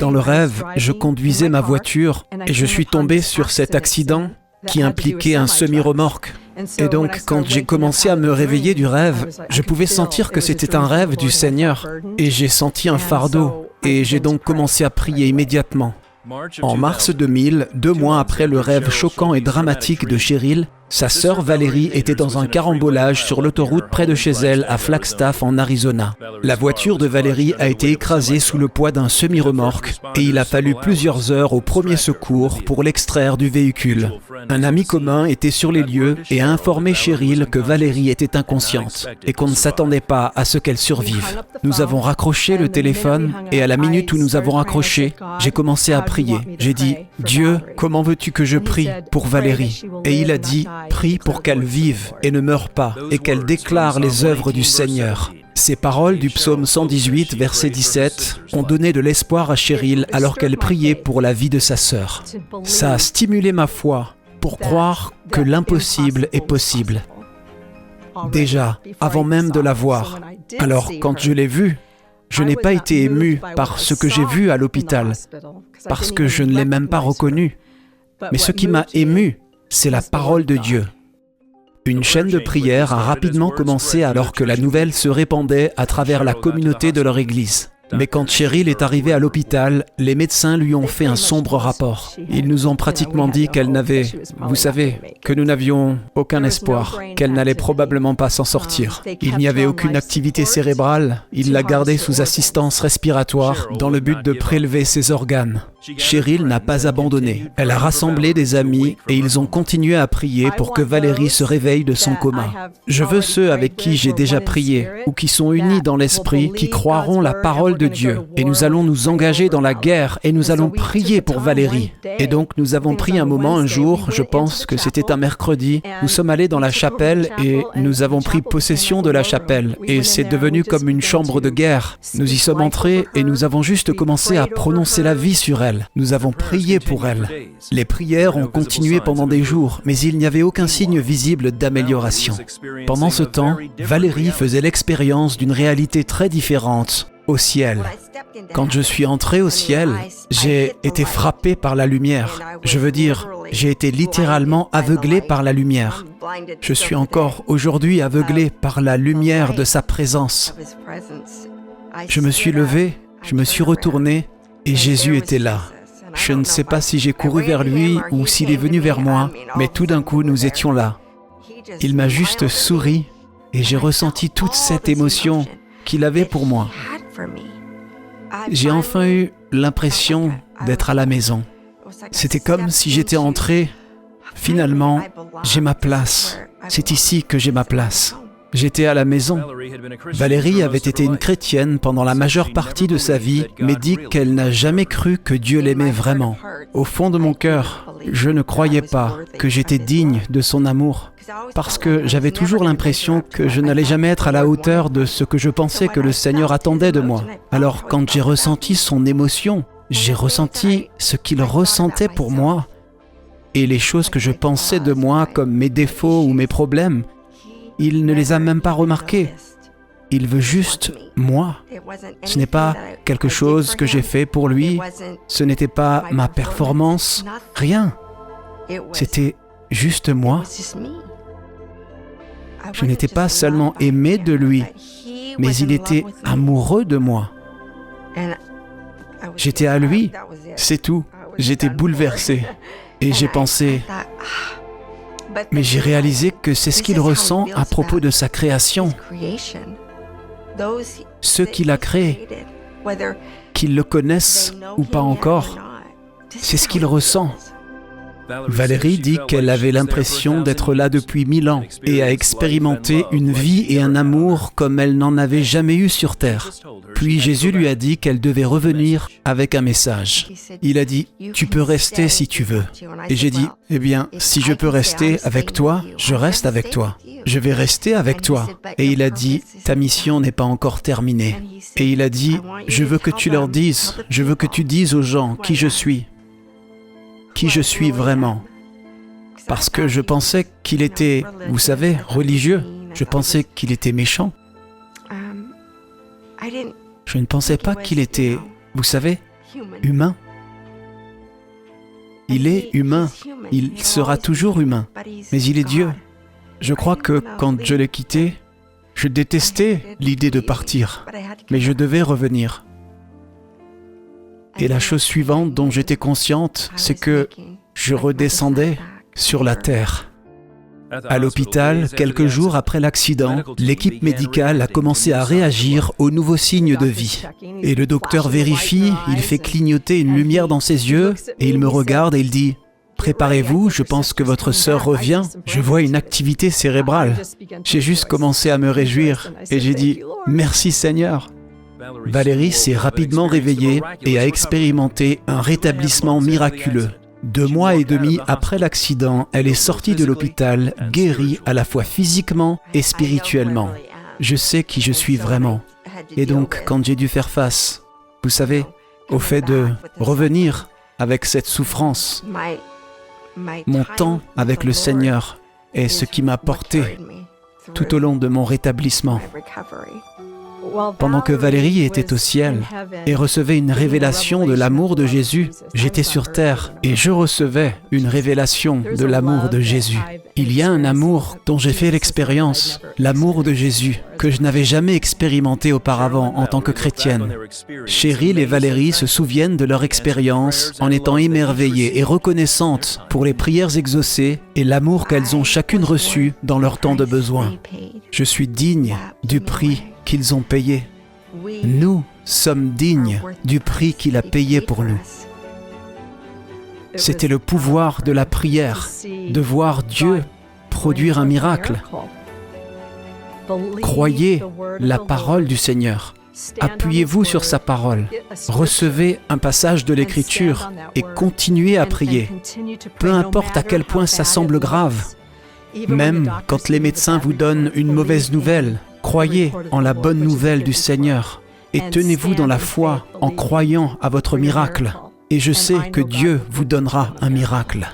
Dans le rêve, je conduisais ma voiture et je suis tombé sur cet accident qui impliquait un semi-remorque. Et donc, quand j'ai commencé à me réveiller du rêve, je pouvais sentir que c'était un rêve du Seigneur. Et j'ai senti un fardeau. Et j'ai donc commencé à prier immédiatement. En mars 2000, 2 mois après le rêve choquant et dramatique de Cheryl, sa sœur Valérie était dans un carambolage sur l'autoroute près de chez elle à Flagstaff en Arizona. La voiture de Valérie a été écrasée sous le poids d'un semi-remorque et il a fallu plusieurs heures au premier secours pour l'extraire du véhicule. Un ami commun était sur les lieux et a informé Cheryl que Valérie était inconsciente et qu'on ne s'attendait pas à ce qu'elle survive. Nous avons raccroché le téléphone et à la minute où nous avons raccroché, j'ai commencé à prier. J'ai dit « Dieu, comment veux-tu que je prie pour Valérie ?» Et il a dit « Prie pour qu'elle vive et ne meure pas et qu'elle déclare les œuvres du Seigneur. » Ces paroles du psaume 118, verset 17, ont donné de l'espoir à Cheryl alors qu'elle priait pour la vie de sa sœur. Ça a stimulé ma foi pour croire que l'impossible est possible. Déjà, avant même de la voir. Alors, quand je l'ai vue, je n'ai pas été ému par ce que j'ai vu à l'hôpital, parce que je ne l'ai même pas reconnu. Mais ce qui m'a ému, c'est la parole de Dieu. Une chaîne de prière a rapidement commencé alors que la nouvelle se répandait à travers la communauté de leur église. Mais quand Cheryl est arrivée à l'hôpital, les médecins lui ont fait un sombre rapport. Ils nous ont pratiquement dit qu'elle n'avait, vous savez, que nous n'avions aucun espoir, qu'elle n'allait probablement pas s'en sortir. Il n'y avait aucune activité cérébrale, ils la gardaient sous assistance respiratoire dans le but de prélever ses organes. Cheryl n'a pas abandonné. Elle a rassemblé des amis et ils ont continué à prier pour que Valérie se réveille de son coma. Je veux ceux avec qui j'ai déjà prié ou qui sont unis dans l'esprit, qui croiront la parole de Dieu. Et nous allons nous engager dans la guerre et nous allons prier pour Valérie. Et donc nous avons pris un moment un jour, je pense que c'était un mercredi, nous sommes allés dans la chapelle et nous avons pris possession de la chapelle. Et c'est devenu comme une chambre de guerre. Nous y sommes entrés et nous avons juste commencé à prononcer la vie sur elle. Nous avons prié pour elle. Les prières ont continué pendant des jours, mais il n'y avait aucun signe visible d'amélioration. Pendant ce temps, Valérie faisait l'expérience d'une réalité très différente, au ciel. Quand je suis entré au ciel, j'ai été frappé par la lumière. Je veux dire, j'ai été littéralement aveuglé par la lumière. Je suis encore aujourd'hui aveuglé par la lumière de sa présence. Je me suis levé, je me suis retourné et Jésus était là. Je ne sais pas si j'ai couru vers lui ou s'il est venu vers moi, mais tout d'un coup, nous étions là. Il m'a juste souri et j'ai ressenti toute cette émotion qu'il avait pour moi. J'ai enfin eu l'impression d'être à la maison. C'était comme si j'étais entré. Finalement, j'ai ma place. C'est ici que j'ai ma place. J'étais à la maison. Valérie avait été une chrétienne pendant la majeure partie de sa vie, mais dit qu'elle n'a jamais cru que Dieu l'aimait vraiment. Au fond de mon cœur, je ne croyais pas que j'étais digne de son amour, parce que j'avais toujours l'impression que je n'allais jamais être à la hauteur de ce que je pensais que le Seigneur attendait de moi. Alors quand j'ai ressenti son émotion, j'ai ressenti ce qu'il ressentait pour moi, et les choses que je pensais de moi comme mes défauts ou mes problèmes, il ne les a même pas remarqués. Il veut juste moi. Ce n'est pas quelque chose que j'ai fait pour lui. Ce n'était pas ma performance. Rien. C'était juste moi. Je n'étais pas seulement aimé de lui, mais il était amoureux de moi. J'étais à lui, c'est tout. J'étais bouleversé. Et j'ai pensé... Mais j'ai réalisé que c'est ce qu'il ressent à propos de sa création. Ceux qu'il a créés, qu'ils le connaissent ou pas encore, c'est ce qu'il ressent. Valérie dit qu'elle avait l'impression d'être là depuis 1000 ans et a expérimenté une vie et un amour comme elle n'en avait jamais eu sur terre. Puis Jésus lui a dit qu'elle devait revenir avec un message. Il a dit « Tu peux rester si tu veux ». Et j'ai dit « Eh bien, si je peux rester avec toi, je reste avec toi. Je vais rester avec toi. » Et il a dit « Ta mission n'est pas encore terminée. » Et il a dit « Je veux que tu leur dises, je veux que tu dises aux gens qui je suis vraiment. » Parce que je pensais qu'il était, vous savez, religieux. Je pensais qu'il était méchant. Je ne pensais pas qu'il était, vous savez, humain. Il est humain, il sera toujours humain, mais il est Dieu. Je crois que quand je l'ai quitté, je détestais l'idée de partir, mais je devais revenir. Et la chose suivante dont j'étais consciente, c'est que je redescendais sur la terre. À l'hôpital, quelques jours après l'accident, l'équipe médicale a commencé à réagir aux nouveaux signes de vie. Et le docteur vérifie, il fait clignoter une lumière dans ses yeux, et il me regarde et il dit « Préparez-vous, je pense que votre sœur revient. Je vois une activité cérébrale. » J'ai juste commencé à me réjouir, et j'ai dit « Merci Seigneur ». Valérie s'est rapidement réveillée et a expérimenté un rétablissement miraculeux. 2 mois et demi après l'accident, elle est sortie de l'hôpital, guérie à la fois physiquement et spirituellement. Je sais qui je suis vraiment. Et donc, quand j'ai dû faire face, vous savez, au fait de revenir avec cette souffrance, mon temps avec le Seigneur est ce qui m'a porté tout au long de mon rétablissement. Pendant que Valérie était au ciel et recevait une révélation de l'amour de Jésus, j'étais sur terre et je recevais une révélation de l'amour de Jésus. Il y a un amour dont j'ai fait l'expérience, l'amour de Jésus, que je n'avais jamais expérimenté auparavant en tant que chrétienne. Cheryl et Valérie se souviennent de leur expérience en étant émerveillées et reconnaissantes pour les prières exaucées et l'amour qu'elles ont chacune reçu dans leur temps de besoin. Je suis digne du prix qu'ils ont payé. Nous sommes dignes du prix qu'il a payé pour nous. C'était le pouvoir de la prière, de voir Dieu produire un miracle. Croyez la parole du Seigneur. Appuyez-vous sur sa parole. Recevez un passage de l'Écriture et continuez à prier. Peu importe à quel point ça semble grave. Même quand les médecins vous donnent une mauvaise nouvelle, croyez en la bonne nouvelle du Seigneur et tenez-vous dans la foi en croyant à votre miracle. Et je sais que Dieu vous donnera un miracle.